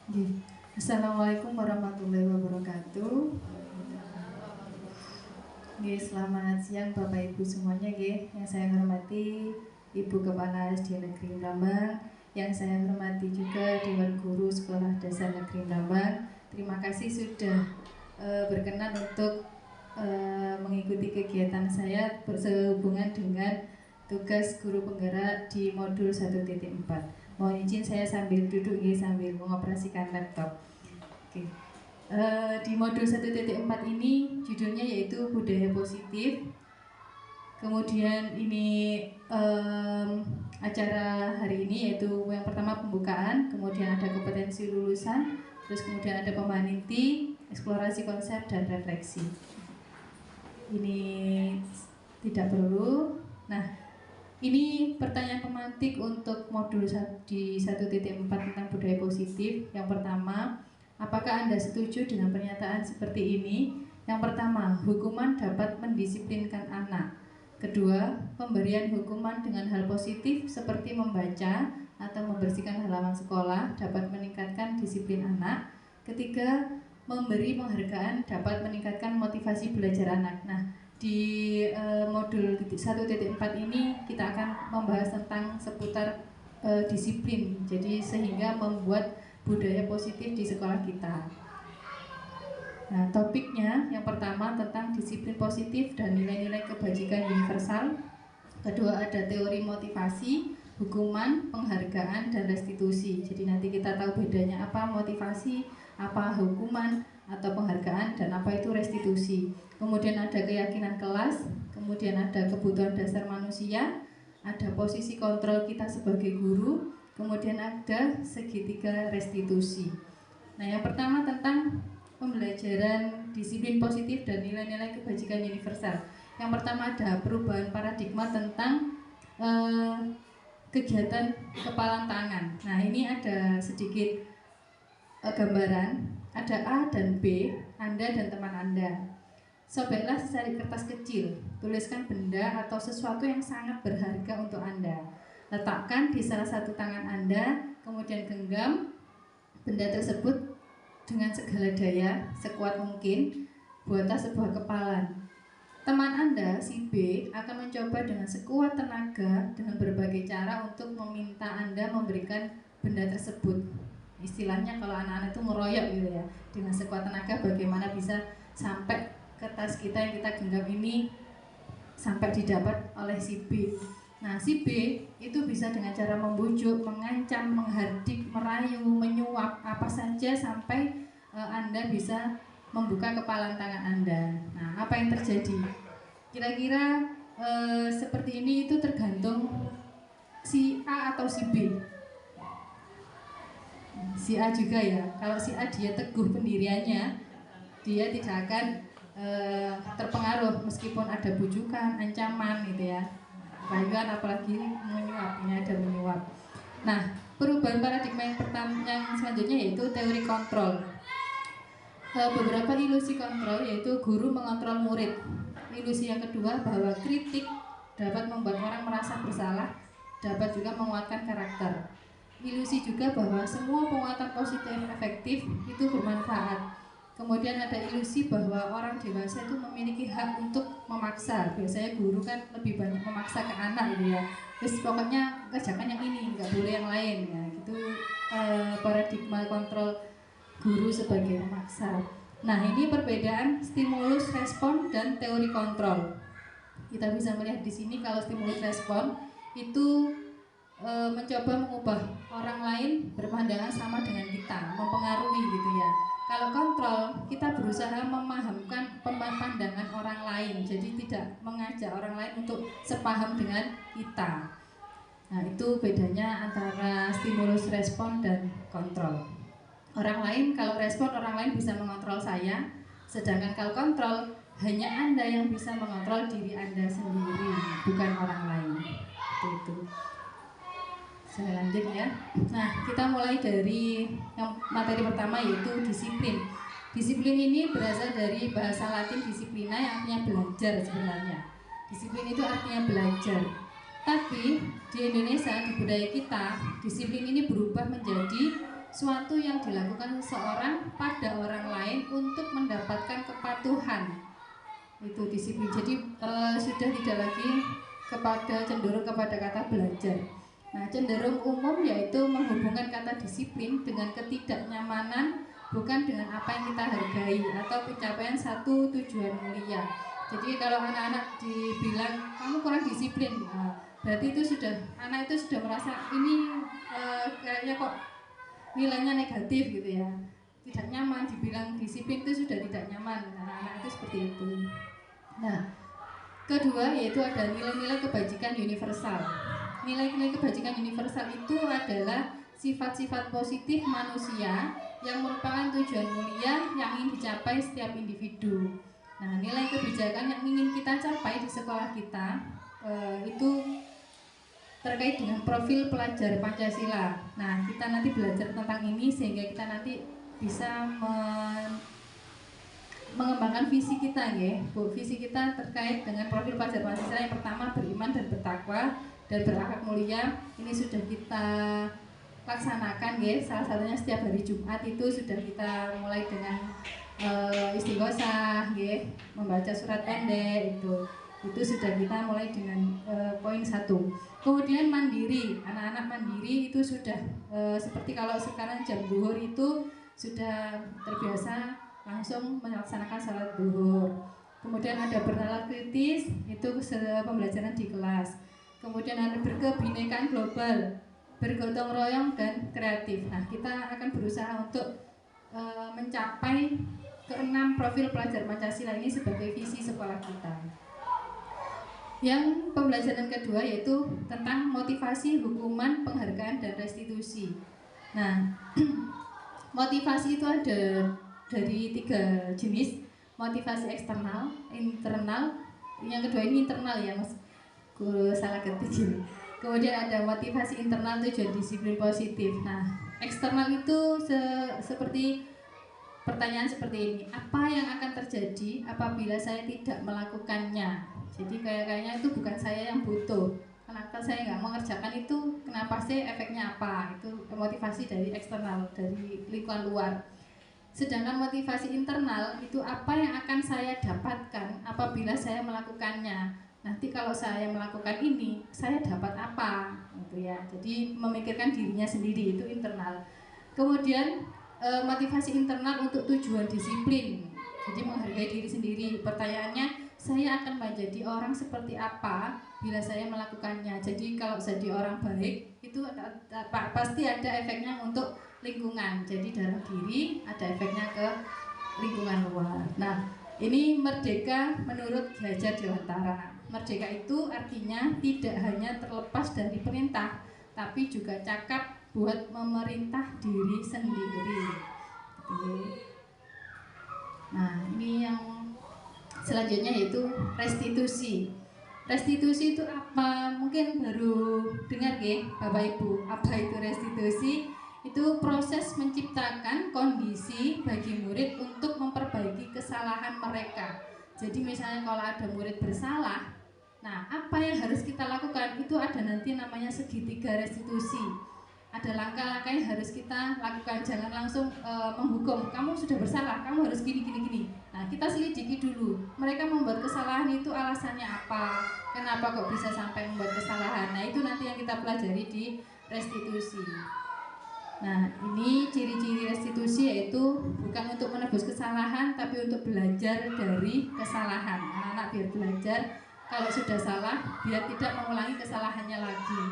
Nggih. Assalamualaikum warahmatullahi wabarakatuh. Nggih, selamat siang Bapak Ibu semuanya nggih. Yang saya hormati Ibu Kepala SD Negeri Brambang, yang saya hormati juga Dewan Guru Sekolah Dasar Negeri Brambang. Terima kasih sudah berkenan untuk mengikuti kegiatan saya sehubungan dengan tugas guru penggerak di modul 1.4. Mohon izin saya sambil duduk sambil mengoperasikan laptop. Oke. Di modul 1.4 ini judulnya yaitu budaya positif. Kemudian ini acara hari ini yaitu yang pertama pembukaan, kemudian ada kompetensi lulusan, terus kemudian ada pemahaman inti, eksplorasi konsep dan refleksi. Ini tidak perlu. Nah, ini pertanyaan pemantik untuk modul di 1.4 tentang budaya positif. Yang pertama, apakah Anda setuju dengan pernyataan seperti ini? Yang pertama, hukuman dapat mendisiplinkan anak. Kedua, pemberian hukuman dengan hal positif seperti membaca atau membersihkan halaman sekolah dapat meningkatkan disiplin anak. Ketiga, memberi penghargaan dapat meningkatkan motivasi belajar anak. Nah, di modul 1.4 ini kita akan membahas tentang seputar disiplin, jadi sehingga membuat budaya positif di sekolah kita. Nah, topiknya yang pertama tentang disiplin positif dan nilai-nilai kebajikan universal. Kedua ada teori motivasi, hukuman, penghargaan, dan restitusi. Jadi nanti kita tahu bedanya apa motivasi, apa hukuman atau penghargaan, dan apa itu restitusi. Kemudian ada keyakinan kelas, kemudian ada kebutuhan dasar manusia, ada posisi kontrol kita sebagai guru, kemudian ada segitiga restitusi. Nah, yang pertama tentang pembelajaran disiplin positif dan nilai-nilai kebajikan universal. Yang pertama ada perubahan paradigma tentang kegiatan kepalan tangan. Nah, ini ada sedikit gambaran, ada A dan B, Anda dan teman Anda. Sobeklah secari kertas kecil, tuliskan benda atau sesuatu yang sangat berharga untuk Anda. Letakkan di salah satu tangan Anda, kemudian genggam benda tersebut dengan segala daya, sekuat mungkin, buatlah sebuah kepalan. Teman Anda, si B, akan mencoba dengan sekuat tenaga dengan berbagai cara untuk meminta Anda memberikan benda tersebut. Istilahnya kalau anak-anak itu ngeroyok gitu ya, dengan sekuat tenaga bagaimana bisa sampai ke tas kita yang kita genggam ini sampai didapat oleh si B. Nah, si B itu bisa dengan cara membujuk, mengancam, menghardik, merayu, menyuap, apa saja sampai Anda bisa membuka kepalan tangan Anda. Nah, apa yang terjadi? Kira-kira seperti ini itu tergantung si A atau si B. Si A juga ya. Kalau si A dia teguh pendiriannya, dia tidak akan terpengaruh meskipun ada bujukan, ancaman gitu ya. Rayuan apalagi menyuap, ini ada menyuap. Nah, perubahan paradigma yang pertama yang selanjutnya yaitu teori kontrol. Beberapa ilusi kontrol yaitu guru mengontrol murid. Ilusi yang kedua bahwa kritik dapat membuat orang merasa bersalah, dapat juga menguatkan karakter. Ilusi juga bahwa semua penguatan positif efektif itu bermanfaat. Kemudian ada ilusi bahwa orang dewasa itu memiliki hak untuk memaksa. Biasanya guru kan lebih banyak memaksa ke anak gitu ya. Terus pokoknya kerjakan yang ini, nggak boleh yang lain ya. Gitu paradigma kontrol guru sebagai pemaksa. Nah, ini perbedaan stimulus respon dan teori kontrol. Kita bisa melihat di sini kalau stimulus respon itu mencoba mengubah orang lain berpandangan sama dengan kita, mempengaruhi gitu ya. Kalau kontrol, kita berusaha memahamkan pandangan orang lain, jadi tidak mengajak orang lain untuk sepaham dengan kita. Nah, itu bedanya antara stimulus respon dan kontrol. Orang lain, kalau respon orang lain bisa mengontrol saya, sedangkan kalau kontrol hanya Anda yang bisa mengontrol diri Anda sendiri, bukan orang lain. Itu. Saya lanjut ya. Nah, kita mulai dari yang materi pertama yaitu disiplin. Disiplin ini berasal dari bahasa Latin disiplina yang artinya belajar sebenarnya. Disiplin itu artinya belajar. Tapi di Indonesia, di budaya kita, disiplin ini berubah menjadi suatu yang dilakukan seseorang pada orang lain untuk mendapatkan kepatuhan. Itu disiplin. Jadi sudah tidak lagi cenderung kepada kata belajar. Nah, cenderung umum yaitu menghubungkan kata disiplin dengan ketidaknyamanan, bukan dengan apa yang kita hargai atau pencapaian satu tujuan mulia. Jadi kalau anak-anak dibilang kamu kurang disiplin, berarti itu anak itu sudah merasa ini kayaknya kok nilainya negatif gitu ya, tidak nyaman. Dibilang disiplin itu sudah tidak nyaman, anak-anak itu seperti itu. Nah, kedua yaitu ada nilai-nilai kebajikan universal. Nilai-nilai kebajikan universal itu adalah sifat-sifat positif manusia yang merupakan tujuan mulia yang ingin dicapai setiap individu. Nah, nilai kebijakan yang ingin kita capai di sekolah kita itu terkait dengan profil pelajar Pancasila. Nah, kita nanti belajar tentang ini sehingga kita nanti bisa mengembangkan visi kita ya, Bu. Visi kita terkait dengan profil pelajar Pancasila yang pertama beriman dan bertakwa dan berakhlak mulia. Ini sudah kita laksanakan ya, salah satunya setiap hari Jumat itu sudah kita mulai dengan istighosah ya, membaca surat pendek itu sudah kita mulai dengan poin 1. Kemudian mandiri, anak-anak mandiri itu sudah seperti kalau sekarang jam zuhur itu sudah terbiasa langsung melaksanakan salat zuhur. Kemudian ada bernalar kritis, itu pembelajaran di kelas. Kemudian ada berkebinekaan global, bergotong royong dan kreatif. Nah, kita akan berusaha untuk mencapai ke-6 profil pelajar Pancasila ini sebagai visi sekolah kita. Yang pembelajaran kedua yaitu tentang motivasi, hukuman, penghargaan, dan restitusi. Nah, motivasi itu ada dari 3 jenis. Motivasi eksternal, internal. Yang kedua ini internal ya, Mas. Salah ketik ini. Kemudian ada motivasi internal, tujuan disiplin positif. Nah, eksternal itu seperti pertanyaan seperti ini, apa yang akan terjadi apabila saya tidak melakukannya? Jadi kayaknya itu bukan saya yang butuh, kenapa saya nggak mengerjakan itu, kenapa sih, efeknya apa? Itu motivasi dari eksternal, dari lingkungan luar. Sedangkan motivasi internal itu apa yang akan saya dapatkan apabila saya melakukannya. Nanti kalau saya melakukan ini, saya dapat apa? Gitu ya. Jadi memikirkan dirinya sendiri, itu internal. Kemudian motivasi internal untuk tujuan disiplin. Jadi menghargai diri sendiri. Pertanyaannya, saya akan menjadi orang seperti apa bila saya melakukannya. Jadi kalau jadi orang baik itu pasti ada efeknya untuk lingkungan. Jadi dalam diri ada efeknya ke lingkungan luar. Nah, ini merdeka menurut Ki Hajar Dewantara. Merdeka itu artinya tidak hanya terlepas dari perintah, tapi juga cakap buat memerintah diri sendiri. Nah, ini yang selanjutnya yaitu restitusi. Restitusi itu apa? Mungkin baru dengar ya, Bapak Ibu. Apa itu restitusi? Itu proses menciptakan kondisi bagi murid untuk memperbaiki kesalahan mereka. Jadi misalnya kalau ada murid bersalah, nah apa yang harus kita lakukan? Itu ada nanti namanya segitiga restitusi. Ada langkah-langkah yang harus kita lakukan, jangan langsung menghukum. Kamu sudah bersalah, kamu harus gini. Nah, kita selidiki dulu. Mereka membuat kesalahan itu alasannya apa? Kenapa kok bisa sampai membuat kesalahan? Nah, itu nanti yang kita pelajari di restitusi. Nah, ini ciri-ciri restitusi yaitu bukan untuk menebus kesalahan, tapi untuk belajar dari kesalahan. Anak-anak biar belajar kalau sudah salah, biar tidak mengulangi kesalahannya lagi.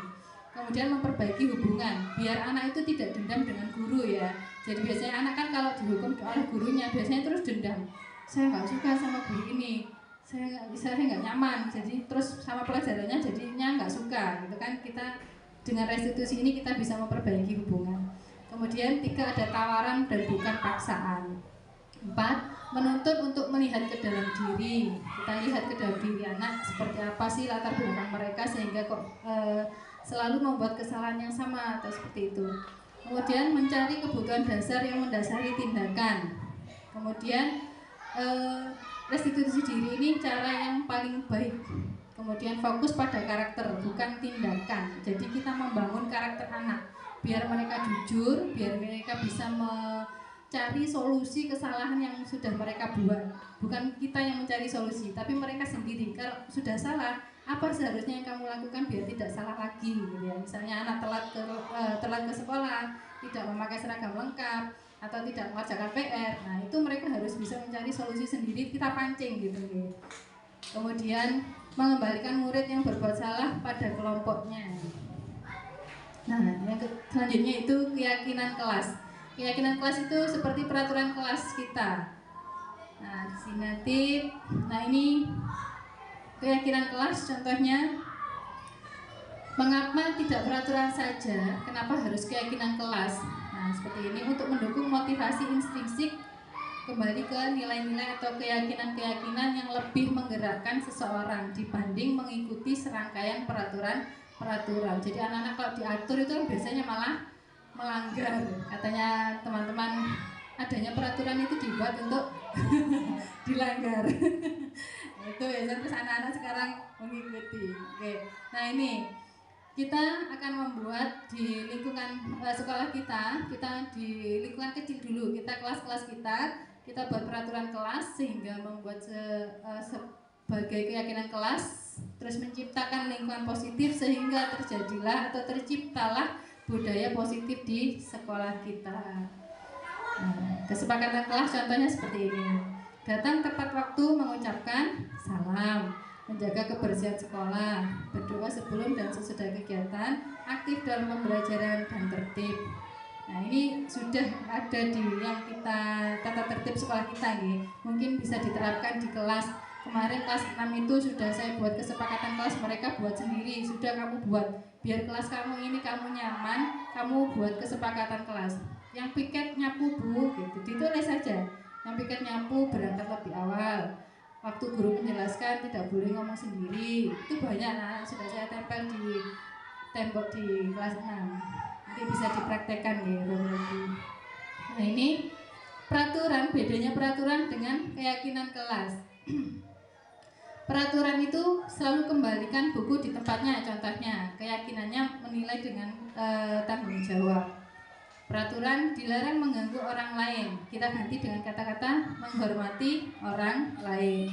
Kemudian memperbaiki hubungan, biar anak itu tidak dendam dengan guru ya. Jadi biasanya anak kan kalau dihukum oleh gurunya, biasanya terus dendam. Saya nggak suka sama guru ini, saya nggak nyaman, jadi terus sama pelajarannya jadinya nggak suka, gitu kan. Kita dengan restitusi ini kita bisa memperbaiki hubungan. Kemudian 3 ada tawaran dan bukan paksaan. 4 menuntut untuk melihat ke dalam diri. Kita lihat ke dalam diri anak seperti apa sih latar belakang mereka sehingga kok selalu membuat kesalahan yang sama atau seperti itu. Kemudian mencari kebutuhan dasar yang mendasari tindakan. Kemudian restitusi diri ini cara yang paling baik. Kemudian fokus pada karakter bukan tindakan. Jadi kita membangun karakter anak. biar mereka jujur, biar mereka bisa mencari solusi kesalahan yang sudah mereka buat. Bukan kita yang mencari solusi, tapi mereka sendiri. Kalau sudah salah, apa seharusnya yang kamu lakukan biar tidak salah lagi, gitu ya. Misalnya anak telat ke sekolah, tidak memakai seragam lengkap, atau tidak mengerjakan PR. Nah, itu mereka harus bisa mencari solusi sendiri, kita pancing gitu. Kemudian mengembalikan murid yang berbuat salah pada kelompoknya. Nah, yang selanjutnya itu keyakinan kelas. Keyakinan kelas itu seperti peraturan kelas kita. Nah, di sini nanti, nah ini keyakinan kelas contohnya. Mengapa tidak peraturan saja? Kenapa harus keyakinan kelas? Nah, seperti ini untuk mendukung motivasi intrinsik kembali ke nilai-nilai atau keyakinan-keyakinan yang lebih menggerakkan seseorang dibanding mengikuti serangkaian peraturan. Jadi anak-anak kalau diatur itu biasanya malah melanggar. Katanya teman-teman, adanya peraturan itu dibuat untuk dilanggar. Itu biasanya terus anak-anak sekarang mengikuti. Oke. Nah, ini kita akan membuat di lingkungan sekolah kita di lingkungan kecil dulu, kita kelas-kelas kita buat peraturan kelas sehingga membuat sebagai keyakinan kelas, terus menciptakan lingkungan positif sehingga terjadilah atau terciptalah budaya positif di sekolah kita. Nah, kesepakatan kelas contohnya seperti ini. Datang tepat waktu mengucapkan salam, menjaga kebersihan sekolah, berdoa sebelum dan sesudah kegiatan, aktif dalam pembelajaran dan tertib. Nah, ini sudah ada di yang kita tata tertib sekolah kita nih. Mungkin bisa diterapkan di kelas. Kemarin kelas 6 itu sudah saya buat kesepakatan kelas, mereka buat sendiri. Sudah kamu buat, biar kelas kamu ini kamu nyaman, kamu buat kesepakatan kelas. Yang piket nyapu Bu, gitu, ditulis saja. Yang piket nyapu berangkat lebih awal. Waktu guru menjelaskan tidak boleh ngomong sendiri. Itu banyak, nah, sudah saya tempel di tembok di kelas 6. Nanti bisa dipraktekkan ya. Nah, ini peraturan, bedanya peraturan dengan keyakinan kelas. Peraturan itu selalu kembalikan buku di tempatnya, contohnya keyakinannya menilai dengan tanggung jawab. Peraturan dilarang mengganggu orang lain, kita ganti dengan kata-kata menghormati orang lain.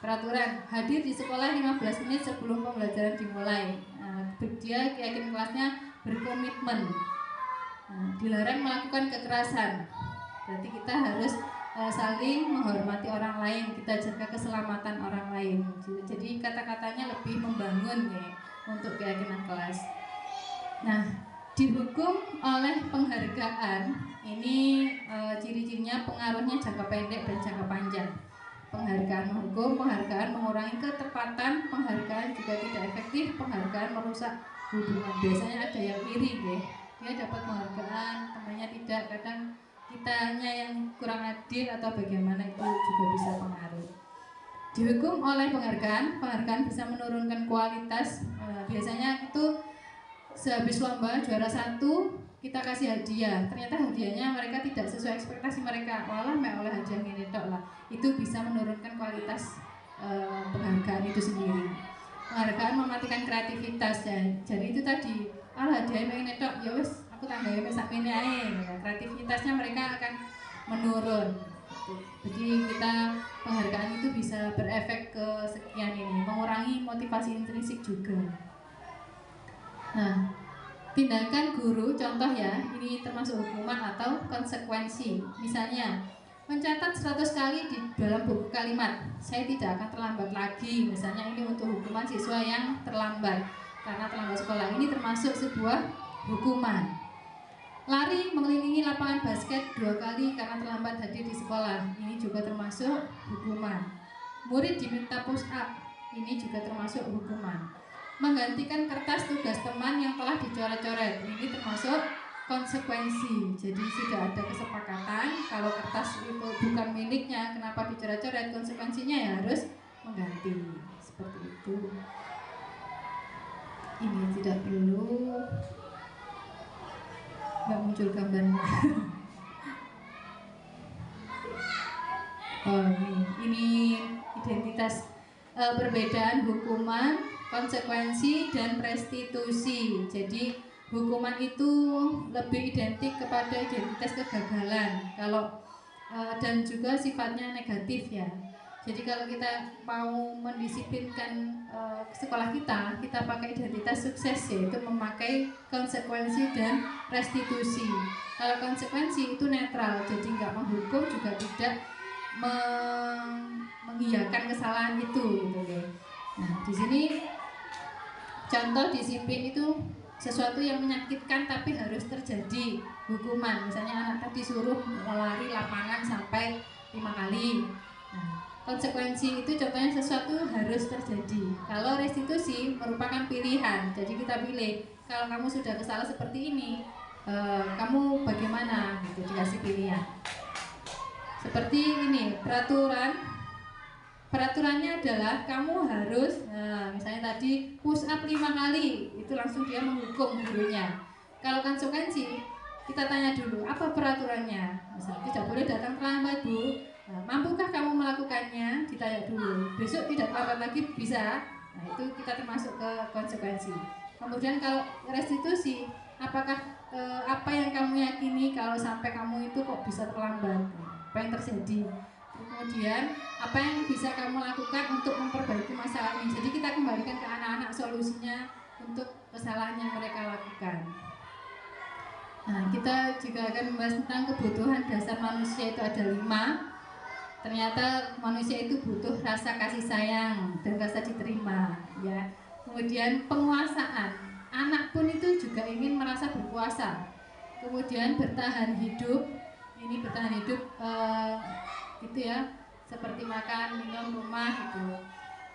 Peraturan hadir di sekolah 15 menit sebelum pembelajaran dimulai. Nah, dia keyakinan kelasnya berkomitmen. Nah, dilarang melakukan kekerasan, berarti kita harus saling menghormati orang lain, kita jaga keselamatan orang lain. Jadi kata-katanya lebih membangun ya untuk keyakinan kelas. Nah, dihukum oleh penghargaan ini ciri-cirinya pengaruhnya jangka pendek dan jangka panjang. Penghargaan menghukum, penghargaan mengurangi ketepatan, penghargaan juga tidak efektif, penghargaan merusak hubungan. Biasanya ada yang iri ya, dia dapat penghargaan, temannya tidak, kadang kitanya yang kurang adil atau bagaimana, itu juga bisa pengaruh. Dihukum oleh penghargaan bisa menurunkan kualitas. Biasanya itu sehabis lomba juara 1 kita kasih hadiah, ternyata hadiahnya mereka tidak sesuai ekspektasi mereka, malah oleh hadiah ini tok lah. Itu bisa menurunkan kualitas penghargaan itu sendiri. Penghargaan mematikan kreativitas ya. Jadi itu tadi, hadiah ini tok, ya wes aku tambahin sakmene ae. Kreativitasnya mereka akan menurun. Jadi kita penghargaan itu bisa berefek ke sekian ini, mengurangi motivasi intrinsik juga. Nah, tindakan guru contoh ya, ini termasuk hukuman atau konsekuensi. Misalnya, mencatat 100 kali di dalam buku kalimat, saya tidak akan terlambat lagi. Misalnya ini untuk hukuman siswa yang terlambat karena terlambat sekolah, ini termasuk sebuah hukuman. Lari mengelilingi lapangan basket 2 kali karena terlambat hadir di sekolah, ini juga termasuk hukuman. Murid diminta push up, ini juga termasuk hukuman. Menggantikan kertas tugas teman yang telah dicoret-coret, ini termasuk konsekuensi. Jadi sudah ada kesepakatan kalau kertas itu bukan miliknya, kenapa dicoret-coret, konsekuensinya ya harus mengganti. Seperti itu. Ini tidak perlu, nggak muncul gambarnya. Oh, ini identitas perbedaan hukuman, konsekuensi dan restitusi. Jadi hukuman itu lebih identik kepada identitas kegagalan. Kalau dan juga sifatnya negatif ya. Jadi kalau kita mau mendisiplinkan sekolah kita pakai identitas sukses, yaitu memakai konsekuensi dan restitusi. Kalau konsekuensi itu netral, jadi nggak menghukum juga tidak mengiyakan kesalahan itu gitu ya. Nah di sini contoh disiplin itu sesuatu yang menyakitkan tapi harus terjadi hukuman. Misalnya anak tadi suruh lari lapangan sampai 5 kali. Nah, konsekuensi itu contohnya sesuatu harus terjadi. Kalau restitusi merupakan pilihan. Jadi kita pilih, kalau kamu sudah kesalah seperti ini, kamu bagaimana? Gitu, dikasih pilihan. Seperti ini, peraturannya adalah kamu harus, misalnya tadi push up 5 kali, itu langsung dia menghukum gurunya. Kalau konsekuensi, kita tanya dulu, apa peraturannya? Misalnya tidak boleh datang terlambat, Bu. Nah, mampukah kamu melakukannya? Ditanya dulu. Besok tidak terlambat lagi, bisa? Nah, itu kita termasuk ke konsekuensi. Kemudian kalau restitusi, apakah apa yang kamu yakini kalau sampai kamu itu kok bisa terlambat? Apa yang terjadi? Kemudian apa yang bisa kamu lakukan untuk memperbaiki masalah ini. Jadi kita kembalikan ke anak-anak solusinya untuk kesalahan yang mereka lakukan. Nah, kita juga akan membahas tentang kebutuhan dasar manusia itu ada 5. Ternyata manusia itu butuh rasa kasih sayang dan rasa diterima, ya. Kemudian penguasaan, anak pun itu juga ingin merasa berkuasa. Kemudian bertahan hidup, ini bertahan hidup gitu ya, seperti makan, minum, rumah gitu.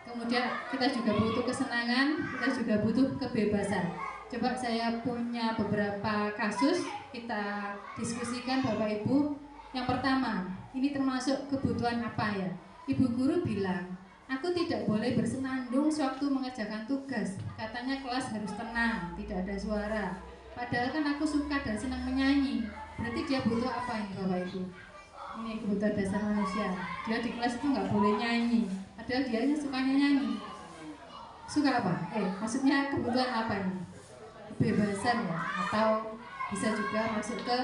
Kemudian kita juga butuh kesenangan, kita juga butuh kebebasan. Coba saya punya beberapa kasus, kita diskusikan Bapak Ibu. Yang pertama, ini termasuk kebutuhan apa ya? Ibu guru bilang, aku tidak boleh bersenandung sewaktu mengerjakan tugas. Katanya kelas harus tenang, tidak ada suara. Padahal kan aku suka dan senang menyanyi. Berarti dia butuh apa ini Bapak Ibu? Ini kebutuhan dasar manusia. Dia di kelas itu nggak boleh nyanyi, padahal dia sukanya nyanyi. Suka apa? Maksudnya kebutuhan apa ini? Kebebasan ya, atau bisa juga masuk ke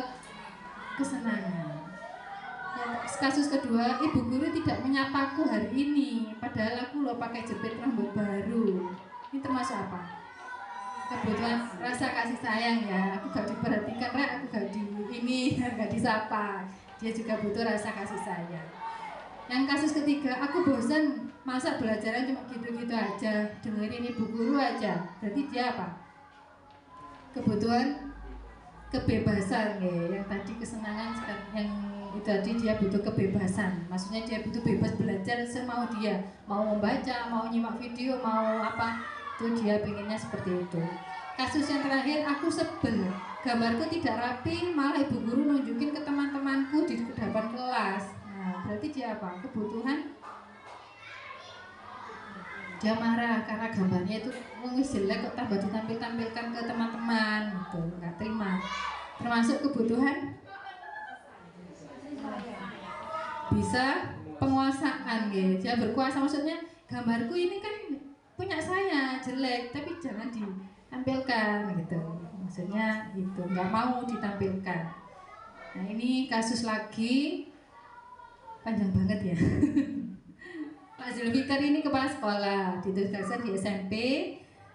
kesenangan. Kasus kedua, ibu guru tidak menyapaku hari ini, padahal aku loh pakai jepit rambut baru. Ini termasuk apa? Kebutuhan rasa kasih sayang ya. Aku gak diperhatikan, aku gak gak disapa. Dia juga butuh rasa kasih sayang. Yang kasus ketiga, aku bosan masa belajaran cuma gitu-gitu aja, dengerin ibu guru aja. Berarti dia apa? Kebutuhan kebebasan ya. Yang tadi kesenangan, yang itu tadi dia butuh kebebasan. Maksudnya dia butuh bebas belajar semau dia. Mau membaca, mau nyimak video, mau apa, itu dia pengennya seperti itu. Kasus yang terakhir, aku sebel, gambarku tidak rapi, malah ibu guru nunjukin ke teman-temanku di depan kelas. Nah, berarti dia apa? Kebutuhan, dia marah karena gambarnya itu jelek kok tambah ditampilkan ke teman-teman, gitu, nggak terima. Termasuk kebutuhan bisa penguasaan, gitu. Dia berkuasa, maksudnya gambarku ini kan punya saya jelek, tapi jangan ditampilkan gitu. Maksudnya itu nggak mau ditampilkan. Nah ini kasus lagi panjang banget ya. Pak Zulfikar ini kepala sekolah, ditugaskan di SMP.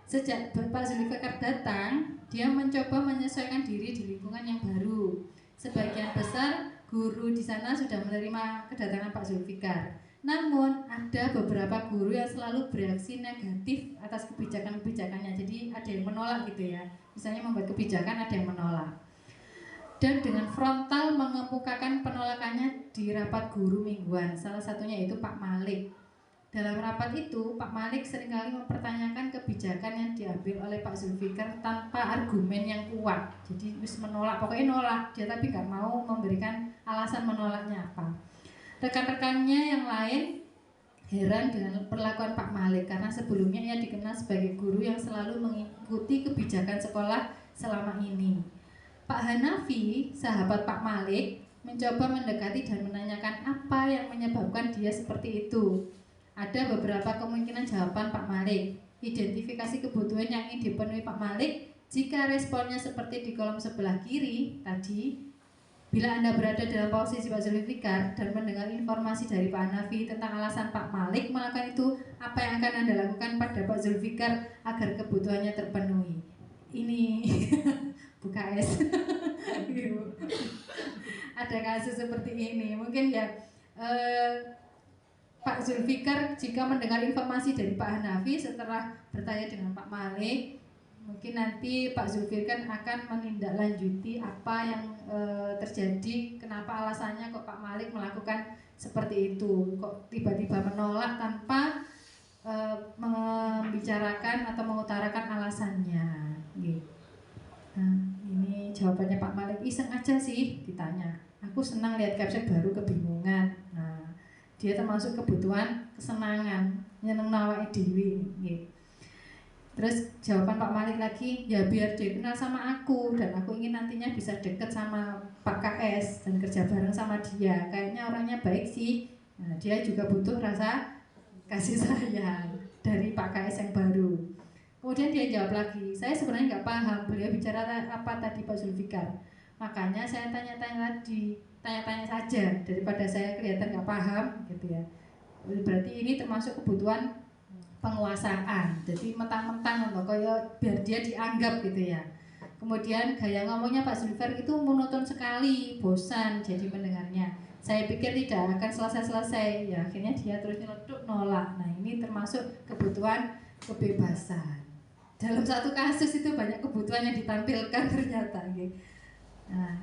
Sejak Pak Zulfikar datang, dia mencoba menyesuaikan diri di lingkungan yang baru. Sebagian besar guru di sana sudah menerima kedatangan Pak Zulfikar. Namun ada beberapa guru yang selalu bereaksi negatif atas kebijakan-kebijakannya. Jadi ada yang menolak gitu ya. Misalnya membuat kebijakan, ada yang menolak. Dan dengan frontal mengemukakan penolakannya di rapat guru mingguan. Salah satunya itu Pak Malik. Dalam rapat itu, Pak Malik seringkali mempertanyakan kebijakan yang diambil oleh Pak Zulfikar tanpa argumen yang kuat. Jadi wis menolak, pokoknya nolak dia, tapi nggak mau memberikan alasan menolaknya apa. Rekan-rekannya yang lain heran dengan perlakuan Pak Malik karena sebelumnya ia dikenal sebagai guru yang selalu mengikuti kebijakan sekolah selama ini. Pak Hanafi, sahabat Pak Malik, mencoba mendekati dan menanyakan apa yang menyebabkan dia seperti itu. Ada beberapa kemungkinan jawaban Pak Malik. Identifikasi kebutuhan yang ingin dipenuhi Pak Malik, Jika responnya seperti di kolom sebelah kiri tadi, bila Anda berada dalam posisi Pak Zulfikar dan mendengar informasi dari Pak Hanafi tentang alasan Pak Malik melakukan itu, apa yang akan Anda lakukan pada Pak Zulfikar agar kebutuhannya terpenuhi? Ini buka es. Ada kasus seperti ini, mungkin ya Pak Zulfikar jika mendengar informasi dari Pak Hanafi setelah bertanya dengan Pak Malik, mungkin nanti Pak Zulfikar akan menindaklanjuti apa yang terjadi, kenapa alasannya kok Pak Malik melakukan seperti itu, kok tiba-tiba menolak tanpa membicarakan atau mengutarakan alasannya. Gitu. Nah, ini jawabannya Pak Malik, iseng aja sih ditanya. Aku senang lihat caption baru kebingungan. Nah, dia termasuk kebutuhan kesenangan, nyeneng nawake dhewe nggih. Terus jawaban Pak Malik lagi, ya biar dia kenal sama aku dan aku ingin nantinya bisa deket sama Pak KS dan kerja bareng sama dia. Kayaknya orangnya baik sih. Nah, dia juga butuh rasa kasih sayang dari Pak KS yang baru. Kemudian dia jawab lagi, saya sebenarnya nggak paham beliau bicara apa tadi Pak Zulfikar. Makanya saya tanya-tanya lagi, tanya-tanya saja daripada saya kelihatan nggak paham gitu ya. Berarti ini termasuk kebutuhan penguasaan, jadi mentang-mentang loh, kayak biar dia dianggap gitu ya. Kemudian gaya ngomongnya Pak Zulfikar itu monoton sekali, bosan jadi mendengarnya. Saya pikir tidak akan selesai-selesai, ya akhirnya dia terus nyeletuk nolak. Nah ini termasuk kebutuhan kebebasan. Dalam satu kasus itu banyak kebutuhan yang ditampilkan ternyata. Nah,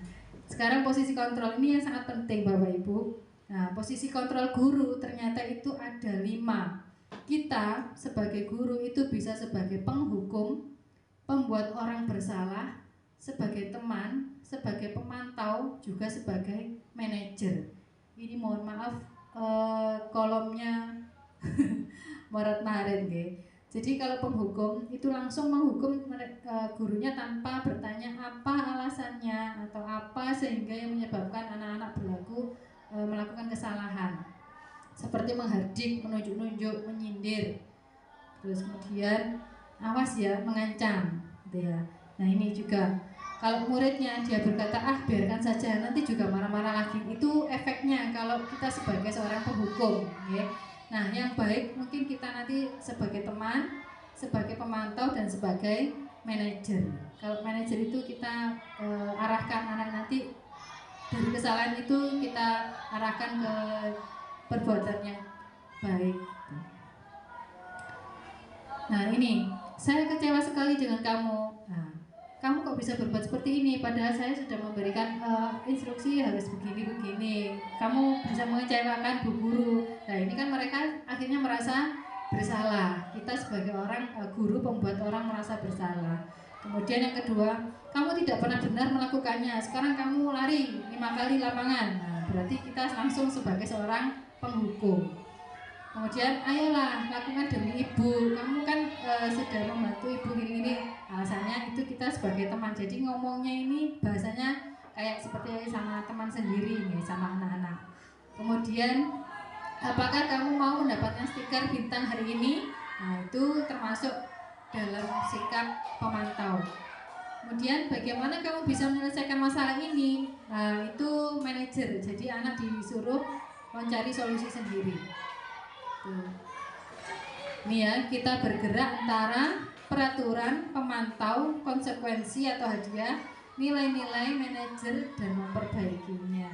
sekarang posisi kontrol ini yang sangat penting Bapak Ibu. Nah, posisi kontrol guru ternyata itu ada 5. Kita sebagai guru itu bisa sebagai penghukum, pembuat orang bersalah, sebagai teman, sebagai pemantau, juga sebagai manajer. Ini mohon maaf kolomnya morat-marit nggih. Jadi kalau penghukum itu langsung menghukum gurunya tanpa bertanya apa alasannya atau apa sehingga yang menyebabkan anak-anak berlaku melakukan kesalahan. Seperti menghardik, menunjuk-nunjuk, menyindir. Terus kemudian awas ya, mengancam gitu ya. Nah, ini juga kalau muridnya dia berkata biarkan saja, nanti juga marah-marah lagi. Itu efeknya kalau kita sebagai seorang penghukum, ya. Nah, yang baik mungkin kita nanti sebagai teman, sebagai pemantau dan sebagai manajer. Kalau manajer itu kita arahkan anak nanti dari kesalahan itu kita arahkan ke perbuatan yang baik. Nah, ini saya kecewa sekali dengan kamu. Nah, kamu kok bisa berbuat seperti ini? Padahal saya sudah memberikan instruksi harus begini-begini. Kamu bisa mengecewakan bu guru. Nah, ini kan mereka akhirnya merasa bersalah. Kita sebagai orang guru pembuat orang merasa bersalah. Kemudian yang kedua, kamu tidak pernah benar melakukannya. Sekarang kamu lari 5 kali lapangan. Nah, berarti kita langsung sebagai seorang penghukum. Kemudian ayolah lakukan demi ibu, kamu kan sudah membantu ibu gini-gini. Alasannya itu kita sebagai teman, jadi ngomongnya ini bahasanya kayak seperti sama teman sendiri nih, sama anak-anak. Kemudian apakah kamu mau mendapatkan stiker bintang hari ini? Nah, itu termasuk dalam sikap pemantau. Kemudian bagaimana kamu bisa menyelesaikan masalah ini? Nah, itu manajer, jadi anak disuruh mencari solusi sendiri. Ini ya, kita bergerak antara peraturan, pemantau, konsekuensi atau hadiah, nilai-nilai, manajer, dan memperbaikinya.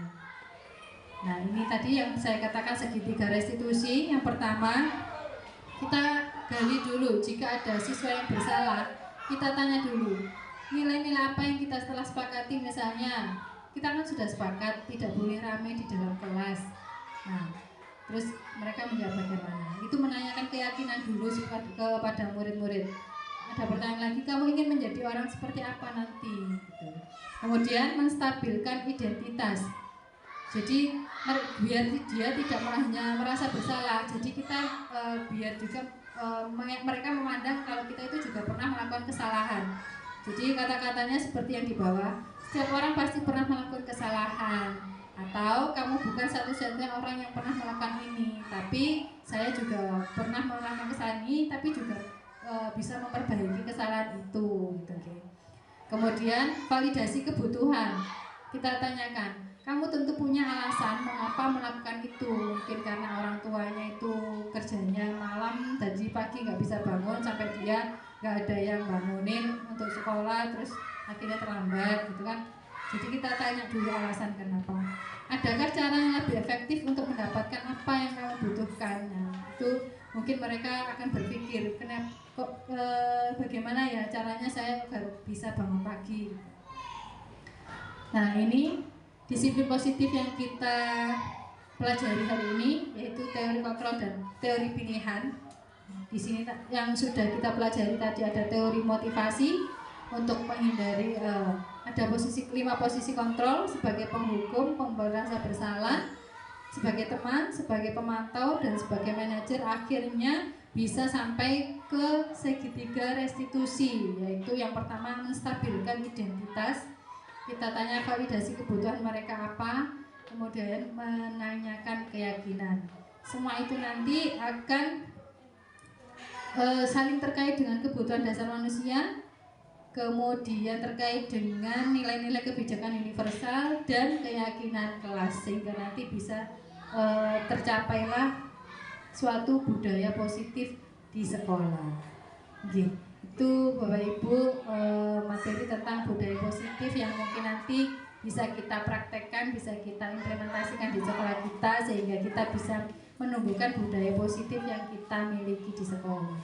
Nah, ini tadi yang saya katakan segitiga restitusi. Yang pertama, kita gali dulu jika ada siswa yang bersalah, kita tanya dulu nilai-nilai apa yang kita setelah sepakati. Misalnya kita kan sudah sepakat tidak boleh ramai di dalam kelas. Nah, terus mereka menjawab bagaimana? Itu menanyakan keyakinan dulu kepada murid-murid. Ada pertanyaan lagi, kamu ingin menjadi orang seperti apa nanti? Gitu. Kemudian menstabilkan identitas. Jadi biar dia tidak hanya merasa bersalah. Jadi kita biar juga mereka memandang kalau kita itu juga pernah melakukan kesalahan. Jadi kata-katanya seperti yang di bawah. Setiap orang pasti pernah melakukan kesalahan. Atau kamu bukan satu-satunya orang yang pernah melakukan ini, tapi saya juga pernah melakukan kesalahan ini, tapi juga bisa memperbaiki kesalahan itu, gitu. Okay. Kemudian validasi kebutuhan. Kita tanyakan, kamu tentu punya alasan mengapa melakukan itu. Mungkin karena orang tuanya itu kerjanya malam, jadi pagi nggak bisa bangun sampai dia nggak ada yang bangunin untuk sekolah, terus akhirnya terlambat gitu kan. Jadi kita tanya dulu alasan kenapa. Adakah cara yang lebih efektif untuk mendapatkan apa yang kamu butuhkan? Nah, itu mungkin mereka akan berpikir, kenapa kok bagaimana ya caranya saya bisa bangun pagi. Nah, ini disiplin positif yang kita pelajari hari ini, yaitu teori kontrol dan teori pilihan. Di sini yang sudah kita pelajari tadi ada teori motivasi untuk menghindari ada 5 posisi kontrol sebagai penghukum, pemberi rasa bersalah, sebagai teman, sebagai pemantau, dan sebagai manajer. Akhirnya bisa sampai ke segitiga restitusi, yaitu yang pertama menstabilkan identitas. Kita tanya validasi kebutuhan mereka apa, kemudian menanyakan keyakinan. Semua itu nanti akan saling terkait dengan kebutuhan dasar manusia, kemudian terkait dengan nilai-nilai kebijakan universal dan keyakinan kelas, sehingga nanti bisa tercapailah suatu budaya positif di sekolah. Itu Bapak Ibu materi tentang budaya positif yang mungkin nanti bisa kita praktekkan, bisa kita implementasikan di sekolah kita, sehingga kita bisa menumbuhkan budaya positif yang kita miliki di sekolah.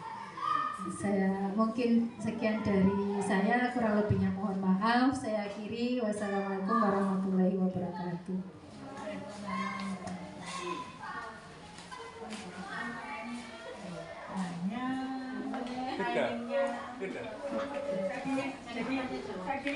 Saya mungkin sekian dari saya, kurang lebihnya mohon maaf. Saya akhiri. Wassalamualaikum warahmatullahi wabarakatuh.